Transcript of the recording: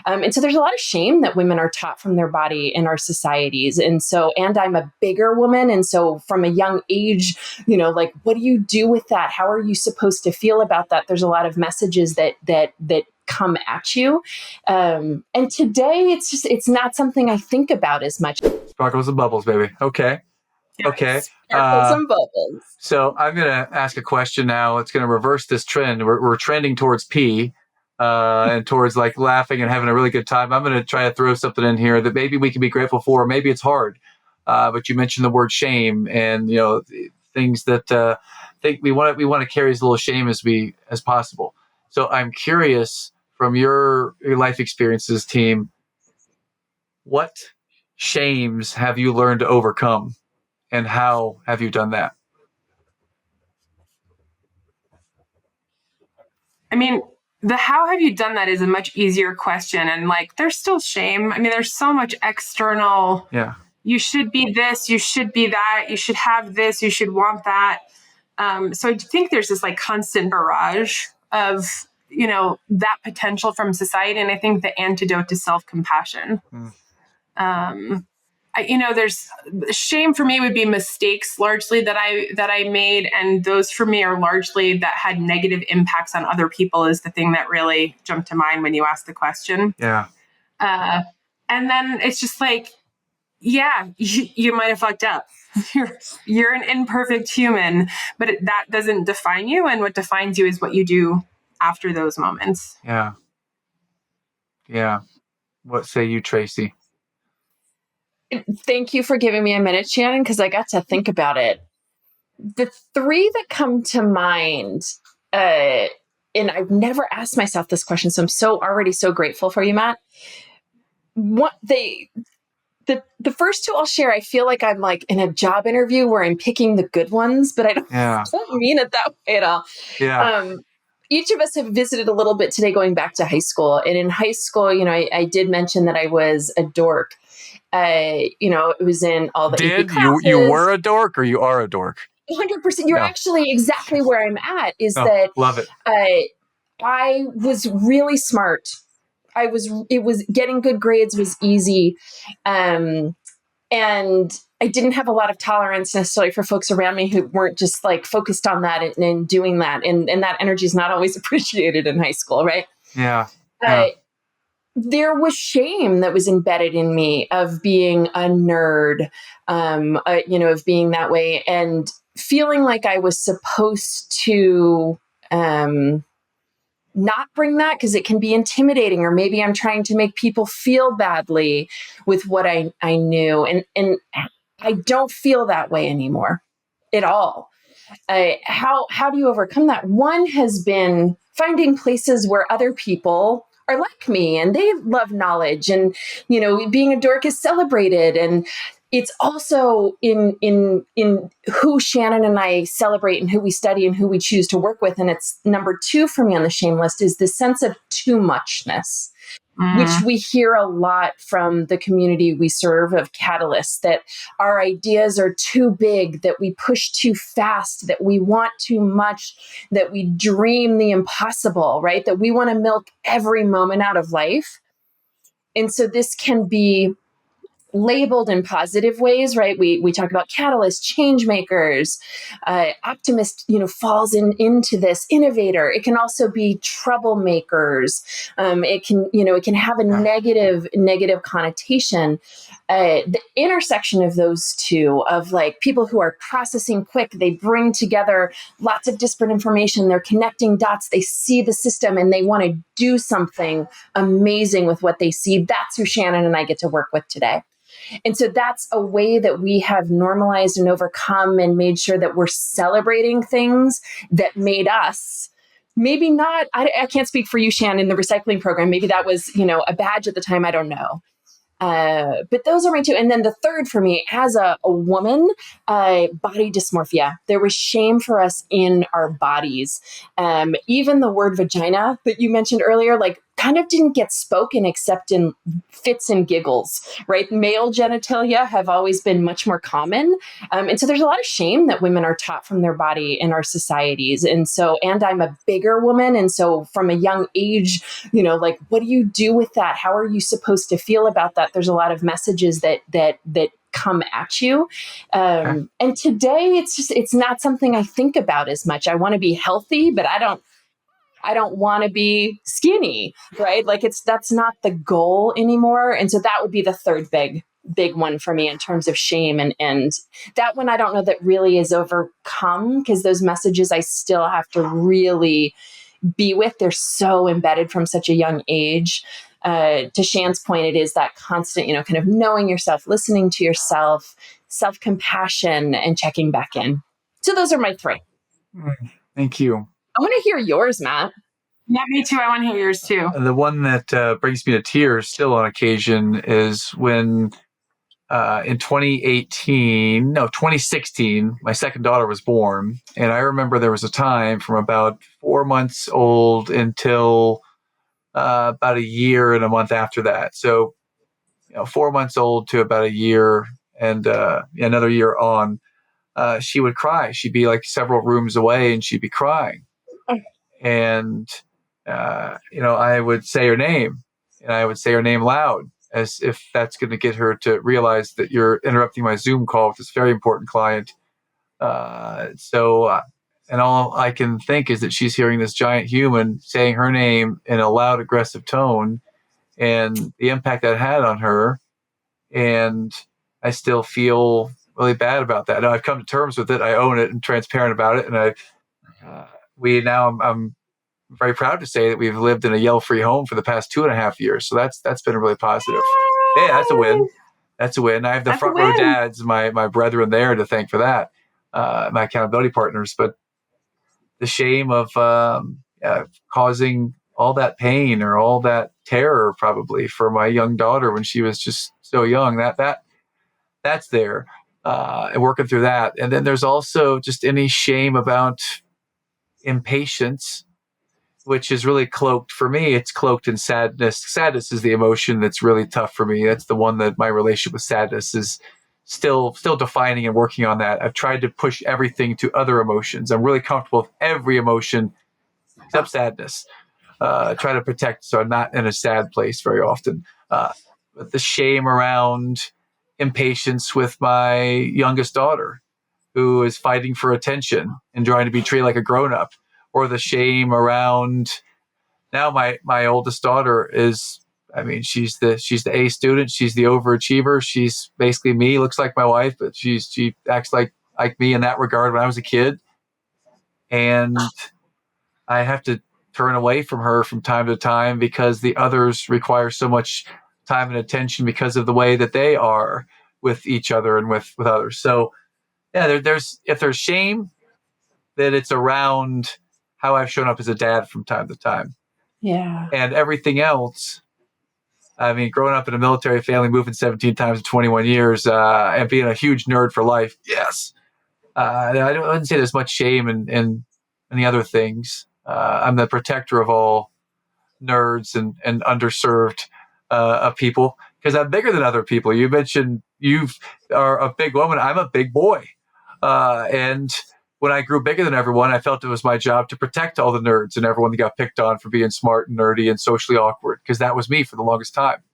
And so there's a lot of shame that women are taught from their body in our societies. And I'm a bigger woman. And so from a young age, like, what do you do with that? How are you supposed to feel about that? There's a lot of messages that come at you. And today it's not something I think about as much. Sparkles and bubbles, baby. Okay. Yes, okay. Sparkles and bubbles. So I'm going to ask a question now. It's going to reverse this trend. We're trending towards pee and towards like laughing and having a really good time. I'm going to try to throw something in here that maybe we can be grateful for. Maybe it's hard. But you mentioned the word shame and, things that think we want to carry as little shame as possible. So I'm curious from your life experiences, team, what shames have you learned to overcome and how have you done that? I mean, the how have you done that is a much easier question. And like, there's still shame. I mean, there's so much external. Yeah. You should be this, you should be that, you should have this, you should want that. So I think there's this like constant barrage of, that potential from society. And I think the antidote to self-compassion. There's shame for me would be mistakes largely that I made. And those for me are largely that had negative impacts on other people is the thing that really jumped to mind when you asked the question. Yeah. And then it's just like, yeah, you might have fucked up. You're an imperfect human, but that doesn't define you. And what defines you is what you do after those moments. Yeah. Yeah. What say you, Tracey? Thank you for giving me a minute, Shannon, because I got to think about it. The three that come to mind, and I've never asked myself this question, so I'm already so grateful for you, Matt. The first two I'll share, I feel like I'm like in a job interview where I'm picking the good ones, but I don't mean it that way at all. Yeah. Each of us have visited a little bit today going back to high school. And in high school, I did mention that I was a dork. It was in all the AP classes. You were a dork or you are a dork? 100%. You're actually exactly where I'm at that love it. I was really smart. It was getting good grades was easy. And I didn't have a lot of tolerance necessarily for folks around me who weren't just like focused on that and doing that. And that energy is not always appreciated in high school. Right. Yeah. There was shame that was embedded in me of being a nerd, of being that way and feeling like I was supposed to, not bring that because it can be intimidating, or maybe I'm trying to make people feel badly with what I knew. And I don't feel that way anymore at all. How do you overcome that? One has been finding places where other people are like me and they love knowledge and, being a dork is celebrated. And it's also in who Shannon and I celebrate and who we study and who we choose to work with. And it's number 2 for me on the shame list is the sense of too muchness, which we hear a lot from the community we serve of catalysts, that our ideas are too big, that we push too fast, that we want too much, that we dream the impossible, right? That we want to milk every moment out of life. And so this can be labeled in positive ways, right? We talk about catalysts, change makers, optimist, falls into this, innovator. It can also be troublemakers. It can have a negative connotation. The intersection of those two, of like people who are processing quick, they bring together lots of disparate information, they're connecting dots, they see the system and they want to do something amazing with what they see. That's who Shannon and I get to work with today. And so that's a way that we have normalized and overcome and made sure that we're celebrating things that made us maybe not, I can't speak for you, Shannon, the recycling program. Maybe that was, a badge at the time. I don't know. But those are my 2. And then the third for me, as a woman, body dysmorphia. There was shame for us in our bodies. Even the word vagina that you mentioned earlier, like kind of didn't get spoken except in fits and giggles, right? Male genitalia have always been much more common. And so there's a lot of shame that women are taught from their body in our societies. And I'm a bigger woman. And so from a young age, like, what do you do with that? How are you supposed to feel about that? There's a lot of messages that come at you. And today it's not something I think about as much. I want to be healthy, but I don't want to be skinny, right? Like that's not the goal anymore. And so that would be the third big one for me in terms of shame. And that one, I don't know that really is overcome, because those messages I still have to really be with. They're so embedded from such a young age. To Shan's point, it is that constant, kind of knowing yourself, listening to yourself, self-compassion, and checking back in. So those are my three. Thank you. I want to hear yours, Matt. Yeah, me too. I want to hear yours too. The one that brings me to tears still on occasion is when in 2016, my second daughter was born. And I remember there was a time from about 4 months old until about a year and a month after that. So, 4 months old to about a year and another year on, she would cry. She'd be like several rooms away and she'd be crying. And, I would say her name, and I would say her name loud, as if that's going to get her to realize that you're interrupting my Zoom call with this very important client. And all I can think is that she's hearing this giant human saying her name in a loud, aggressive tone, and the impact that had on her. And I still feel really bad about that. Now I've come to terms with it. I own it and transparent about it. And I'm very proud to say that we've lived in a yell-free home for the past 2.5 years. So that's been really positive. Yeah, that's a win. That's a win. I have the front row dads, my brethren there to thank for that, my accountability partners. But the shame of causing all that pain or all that terror probably for my young daughter when she was just so young, that's there, and working through that. And then there's also just any shame about impatience, which is really cloaked for me. It's cloaked in sadness. Sadness is the emotion that's really tough for me. That's the one that my relationship with sadness is still defining and working on that. I've tried to push everything to other emotions. I'm really comfortable with every emotion except sadness. Try to protect so I'm not in a sad place very often. But the shame around impatience with my youngest daughter, who is fighting for attention and trying to be treated like a grown-up, or the shame around now my oldest daughter is, she's the A student. She's the overachiever. She's basically me, looks like my wife, but she acts like me in that regard when I was a kid. And I have to turn away from her from time to time because the others require so much time and attention because of the way that they are with each other and with others. So yeah, if there's shame, then it's around how I've shown up as a dad from time to time. Yeah. And everything else, growing up in a military family, moving 17 times in 21 years, and being a huge nerd for life. Yes. I wouldn't say there's much shame in the other things. I'm the protector of all nerds and underserved people because I'm bigger than other people. You mentioned you are a big woman. I'm a big boy. And when I grew bigger than everyone, I felt it was my job to protect all the nerds and everyone that got picked on for being smart and nerdy and socially awkward, because that was me for the longest time.